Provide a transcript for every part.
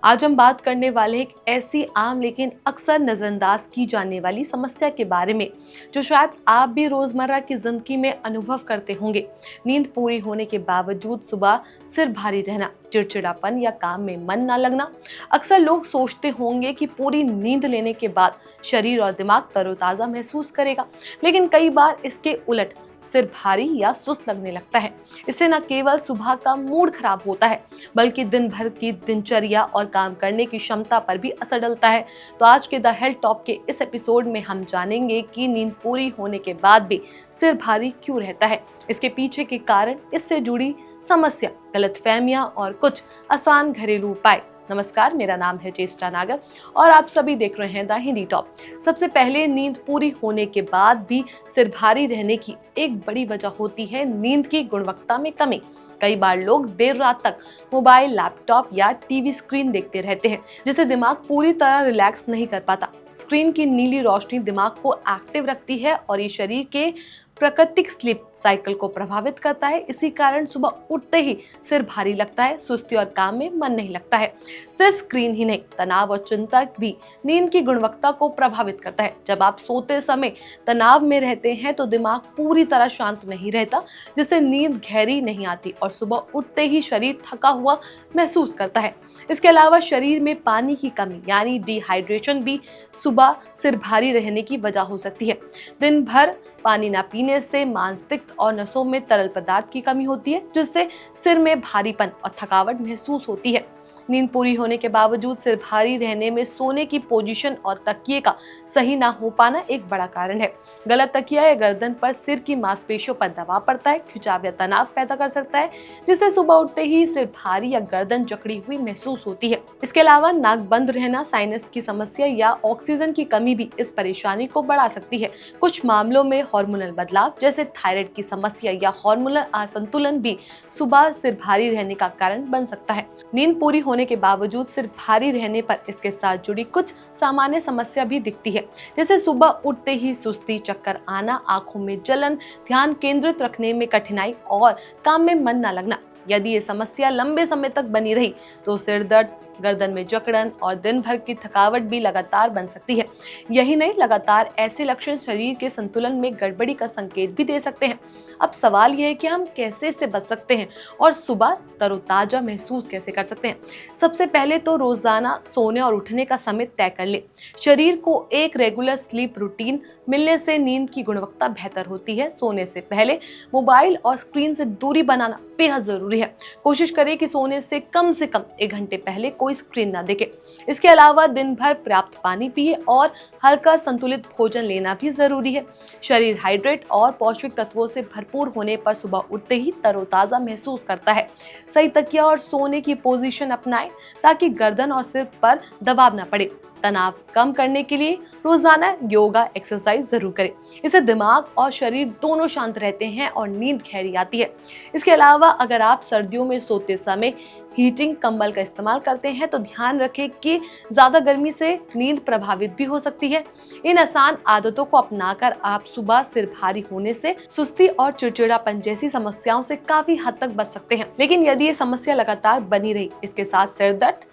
आज हम बात करने वाले एक ऐसी आम लेकिन अक्सर नजरअंदाज की जाने वाली समस्या के बारे में जो शायद आप भी रोजमर्रा की जिंदगी में अनुभव करते होंगे। नींद पूरी होने के बावजूद सुबह सिर भारी रहना, चिड़चिड़ापन या काम में मन न लगना। अक्सर लोग सोचते होंगे कि पूरी नींद लेने के बाद शरीर और दिमाग तरोताजा महसूस करेगा, लेकिन कई बार इसके उलट सिर भारी या सुस्त लगने लगता है। इससे न केवल सुबह का मूड खराब होता है, बल्कि दिन भर की दिनचर्या और काम करने की क्षमता पर भी असर डलता है। तो आज के द हेल्थ टॉप के इस एपिसोड में हम जानेंगे कि नींद पूरी होने के बाद भी सिर भारी क्यों रहता है, इसके पीछे के कारण, इससे जुड़ी समस्या, गलतफहमियां और कुछ आसान घरेलू उपाय। नमस्कार, मेरा नाम है चेष्टा नागर और आप सभी देख रहे हैं द हिंदी टॉप। सबसे पहले, नींद पूरी होने के बाद भी सिर भारी रहने की एक बड़ी वजह होती है नींद की गुणवत्ता में कमी। कई बार लोग देर रात तक मोबाइल, लैपटॉप या टीवी स्क्रीन देखते रहते हैं, जिससे दिमाग पूरी तरह रिलैक्स नहीं कर पाता। स्क्रीन की नीली रोशनी दिमाग को एक्टिव रखती है और ये शरीर के प्राकृतिक स्लीप साइकिल को प्रभावित करता है। इसी कारण सुबह उठते ही सिर भारी लगता है, सुस्ती और काम में मन नहीं लगता है। सिर्फ स्क्रीन ही नहीं, तनाव और चिंता भी नींद की गुणवत्ता को प्रभावित करता है। जब आप सोते समय तनाव में रहते हैं तो दिमाग पूरी तरह शांत नहीं रहता, जिससे नींद गहरी नहीं आती और सुबह उठते ही शरीर थका हुआ महसूस करता है। इसके अलावा शरीर में पानी की कमी यानी डिहाइड्रेशन भी सुबह सिर भारी रहने की वजह हो सकती है। दिन भर पानी न पीने से मांसपेशियों और नसों में तरल पदार्थ की कमी होती है, जिससे सिर में भारीपन और थकावट महसूस होती है। नींद पूरी होने के बावजूद सिर भारी रहने में सोने की पोजीशन और तकिए का सही ना हो पाना एक बड़ा कारण है। गलत तकिया या गर्दन पर सिर की मांसपेशियों पर दबाव पड़ता है, खिंचाव या तनाव पैदा कर सकता है, जिससे सुबह उठते ही सिर भारी या गर्दन जकड़ी हुई महसूस होती है। इसके अलावा नाक बंद रहना, साइनस की समस्या या ऑक्सीजन की कमी भी इस परेशानी को बढ़ा सकती है। कुछ मामलों में हार्मोनल बदलाव जैसे थायराइड की समस्या या हार्मोनल असंतुलन भी सुबह सिर भारी रहने का कारण बन सकता है। नींद पूरी होने के बावजूद सिर भारी रहने पर इसके साथ जुड़ी कुछ सामान्य समस्या भी दिखती है, जैसे सुबह उठते ही सुस्ती, चक्कर आना, आंखों में जलन, ध्यान केंद्रित रखने में कठिनाई और काम में मन न लगना। यदि ये समस्या लंबे समय तक बनी रही तो सिर दर्द, गर्दन में जकड़न और दिन भर की थकावट भी लगातार बन सकती है। यही नहीं, लगातार ऐसे लक्षण शरीर के संतुलन में गड़बड़ी का संकेत भी दे सकते हैं। अब सवाल यह है कि हम कैसे इससे बच सकते हैं और सुबह तरोताजा महसूस कैसे कर सकते हैं। सबसे पहले तो रोजाना सोने और उठने का समय तय कर ले। शरीर को एक रेगुलर स्लीप रूटीन मिलने से नींद की गुणवत्ता बेहतर होती है। सोने से पहले मोबाइल और स्क्रीन से दूरी बनाना बेहद जरूरी है। कोशिश करें कि सोने से कम 1 घंटे पहले कोई स्क्रीन ना देखे। इसके अलावा दिन भर पर्याप्त पानी पिए और हल्का संतुलित भोजन लेना भी जरूरी है। शरीर हाइड्रेट और पौष्टिक तत्वों से भरपूर होने पर सुबह उठते ही तरोताजा महसूस करता है। सही तकिया और सोने की पोजीशन अपनाएं ताकि गर्दन और सिर पर दबाव न पड़े। तनाव कम करने के लिए रोजाना योगा, एक्सरसाइज जरूर करें। इससे दिमाग और शरीर दोनों शांत रहते हैं और नींद गहरी आती है। इसके अलावा अगर आप सर्दियों में सोते समय हीटिंग कंबल का इस्तेमाल करते हैं तो ध्यान रखें कि ज्यादा गर्मी से नींद प्रभावित भी हो सकती है। इन आसान आदतों को अपनाकर आप सुबह सिर भारी होने से, सुस्ती और चिड़चिड़ापन जैसी समस्याओं से काफी हद तक बच सकते हैं। लेकिन यदि ये समस्या लगातार बनी रही, इसके साथ सिर दर्द,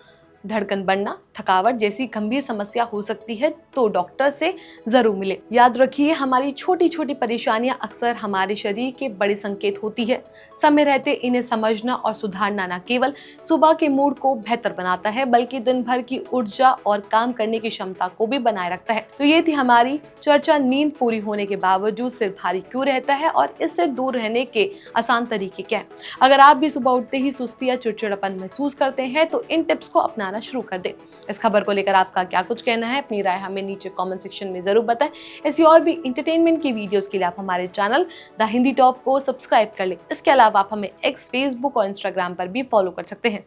धड़कन बढ़ना, थकावट जैसी गंभीर समस्या हो सकती है तो डॉक्टर से जरूर मिले। याद रखिए, हमारी छोटी छोटी परेशानियां अक्सर हमारे शरीर के बड़े संकेत होती है। समय रहते इन्हें समझना और सुधारना न केवल सुबह के मूड को बेहतर बनाता है, बल्कि दिन भर की ऊर्जा और काम करने की क्षमता को भी बनाए रखता है। तो ये थी हमारी चर्चा, नींद पूरी होने के बावजूद सिर भारी क्यों रहता है और इससे दूर रहने के आसान तरीके क्या है। अगर आप भी सुबह उठते ही सुस्ती या चिड़चिड़ापन महसूस करते हैं तो इन टिप्स को अपनाना शुरू कर दें। इस खबर को लेकर आपका क्या कुछ कहना है, अपनी राय हमें नीचे कमेंट सेक्शन में जरूर बताएं। ऐसी और भी एंटरटेनमेंट की वीडियोस के लिए आप हमारे चैनल द हिंदी टॉप को सब्सक्राइब कर लें। इसके अलावा आप हमें एक्स, फेसबुक और इंस्टाग्राम पर भी फॉलो कर सकते हैं।